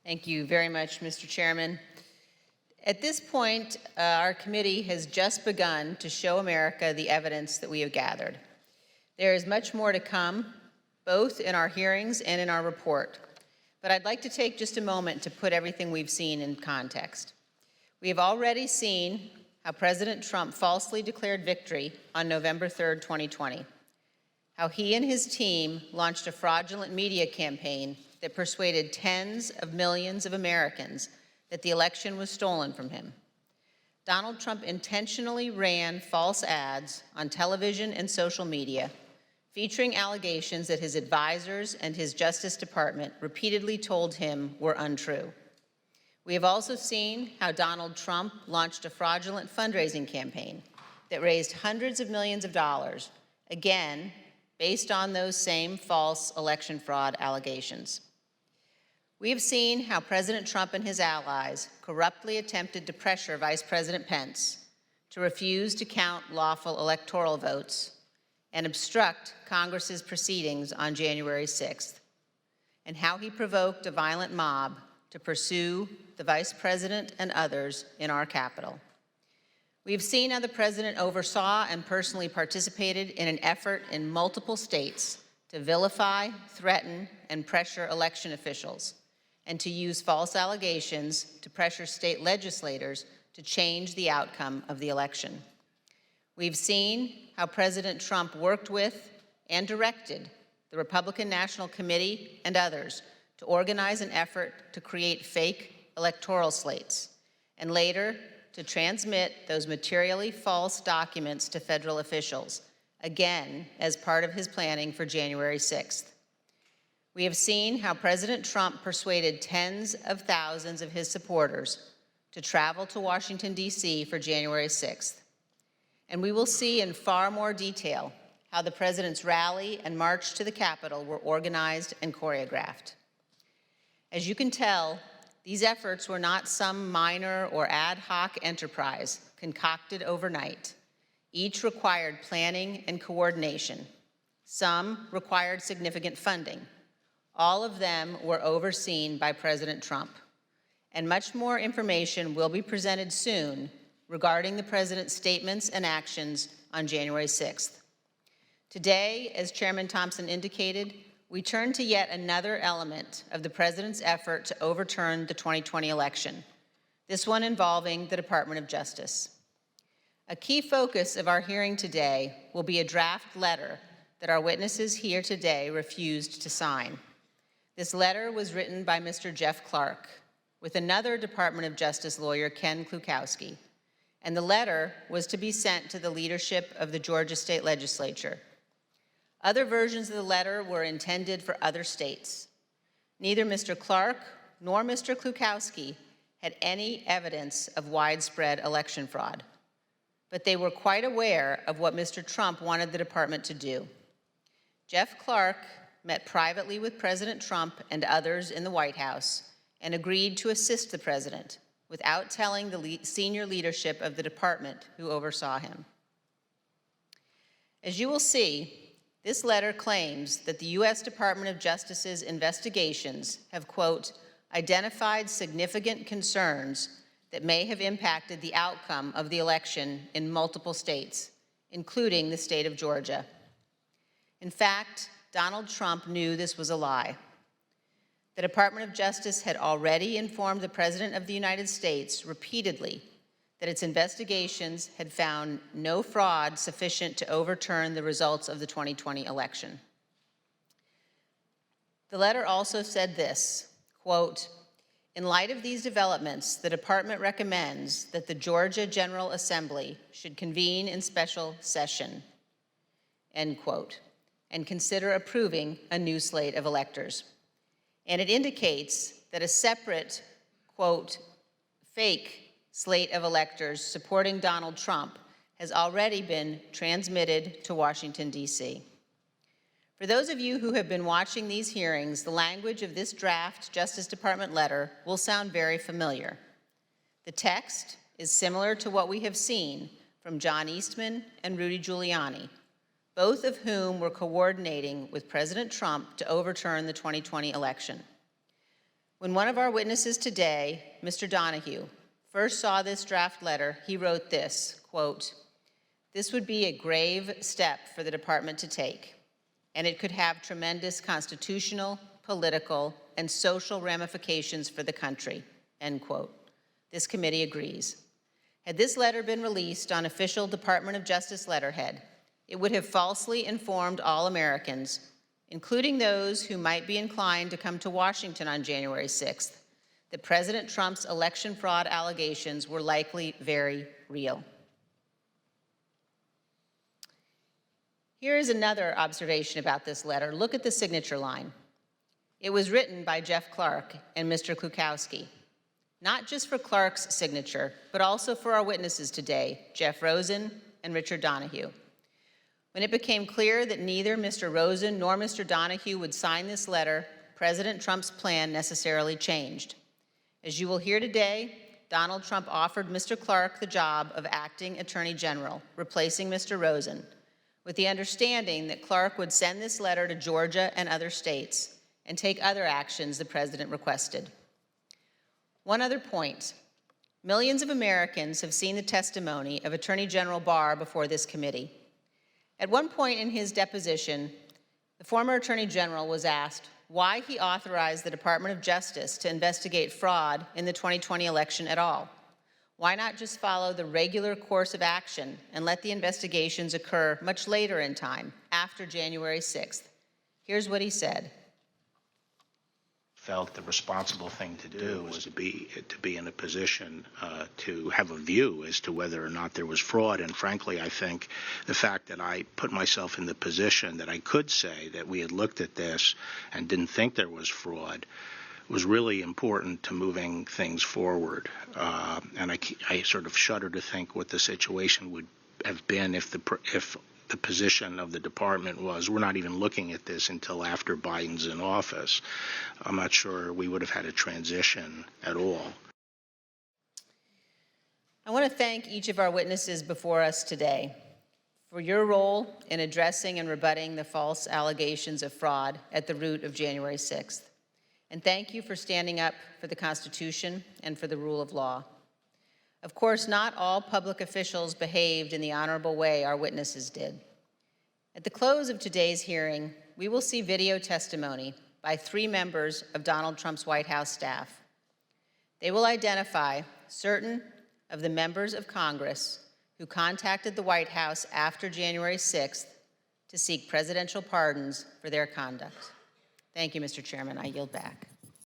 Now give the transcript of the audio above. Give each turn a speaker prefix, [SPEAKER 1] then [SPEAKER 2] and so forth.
[SPEAKER 1] Thank you very much, Mr. Chairman. At this point, our committee has just begun to show America the evidence that we have gathered. There is much more to come, both in our hearings and in our report. But I'd like to take just a moment to put everything we've seen in context. We have already seen how President Trump falsely declared victory on November 3rd, 2020, how he and his team launched a fraudulent media campaign that persuaded tens of millions of Americans that the election was stolen from him. Donald Trump intentionally ran false ads on television and social media, featuring allegations that his advisors and his Justice Department repeatedly told him were untrue. We have also seen how Donald Trump launched a fraudulent fundraising campaign that raised hundreds of millions of dollars, again, based on those same false election fraud allegations. We have seen how President Trump and his allies corruptly attempted to pressure Vice President Pence to refuse to count lawful electoral votes and obstruct Congress's proceedings on January 6th, and how he provoked a violent mob to pursue the Vice President and others in our Capitol. We have seen how the President oversaw and personally participated in an effort in multiple states to vilify, threaten, and pressure election officials, and to use false allegations to pressure state legislators to change the outcome of the election. We've seen how President Trump worked with and directed the Republican National Committee and others to organize an effort to create fake electoral slates, and later to transmit those materially false documents to federal officials, again as part of his planning for January 6th. We have seen how President Trump persuaded tens of thousands of his supporters to travel to Washington, D.C. for January 6th. And we will see in far more detail how the President's rally and march to the Capitol were organized and choreographed. As you can tell, these efforts were not some minor or ad hoc enterprise concocted overnight. Each required planning and coordination. Some required significant funding. All of them were overseen by President Trump. And much more information will be presented soon regarding the President's statements and actions on January 6th. Today, as Chairman Thompson indicated, we turn to yet another element of the President's effort to overturn the 2020 election, this one involving the Department of Justice. A key focus of our hearing today will be a draft letter that our witnesses here today refused to sign. This letter was written by Mr. Jeff Clark with another Department of Justice lawyer, Ken Klukowski, and the letter was to be sent to the leadership of the Georgia State Legislature. Other versions of the letter were intended for other states. Neither Mr. Clark nor Mr. Klukowski had any evidence of widespread election fraud, but they were quite aware of what Mr. Trump wanted the department to do. Jeff Clark met privately with President Trump and others in the White House and agreed to assist the President without telling the senior leadership of the department who oversaw him. As you will see, this letter claims that the U.S. Department of Justice's investigations have, quote, identified significant concerns that may have impacted the outcome of the election in multiple states, including the state of Georgia. In fact, Donald Trump knew this was a lie. The Department of Justice had already informed the President of the United States repeatedly that its investigations had found no fraud sufficient to overturn the results of the 2020 election. The letter also said this, quote, in light of these developments, the department recommends that the Georgia General Assembly should convene in special session, end quote, and consider approving a new slate of electors. And it indicates that a separate, quote, fake slate of electors supporting Donald Trump has already been transmitted to Washington, D.C. For those of you who have been watching these hearings, the language of this draft Justice Department letter will sound very familiar. The text is similar to what we have seen from John Eastman and Rudy Giuliani, both of whom were coordinating with President Trump to overturn the 2020 election. When one of our witnesses today, Mr. Donahue, first saw this draft letter, he wrote this, quote, "This would be a grave step for the department to take, and it could have tremendous constitutional, political, and social ramifications for the country," end quote. This committee agrees. Had this letter been released on official Department of Justice letterhead, it would have falsely informed all Americans, including those who might be inclined to come to Washington on January 6th, that President Trump's election fraud allegations were likely very real. Here is another observation about this letter. Look at the signature line. It was written by Jeff Clark and Mr. Klukowski, not just for Clark's signature, but also for our witnesses today, Jeff Rosen and Richard Donahue. When it became clear that neither Mr. Rosen nor Mr. Donahue would sign this letter, President Trump's plan necessarily changed. As you will hear today, Donald Trump offered Mr. Clark the job of acting Attorney General, replacing Mr. Rosen, with the understanding that Clark would send this letter to Georgia and other states and take other actions the president requested. One other point. Millions of Americans have seen the testimony of Attorney General Barr before this committee. At one point in his deposition, the former Attorney General was asked why he authorized the Department of Justice to investigate fraud in the 2020 election at all. Why not just follow the regular course of action and let the investigations occur much later in time, after January 6th? Here's what he said.
[SPEAKER 2] Felt the responsible thing to do was to be in a position to have a view as to whether or not there was fraud. And frankly, I think the fact that I put myself in the position that I could say that we had looked at this and didn't think there was fraud was really important to moving things forward. And I sort of shudder to think what the situation would have been if the position of the department was, we're not even looking at this until after Biden's in office. I'm not sure we would have had a transition at all.
[SPEAKER 1] I want to thank each of our witnesses before us today for your role in addressing and rebutting the false allegations of fraud at the root of January 6th. And thank you for standing up for the Constitution and for the rule of law. Of course, not all public officials behaved in the honorable way our witnesses did. At the close of today's hearing, we will see video testimony by 3 members of Donald Trump's White House staff. They will identify certain of the members of Congress who contacted the White House after January 6th to seek presidential pardons for their conduct. Thank you, Mr. Chairman. I yield back.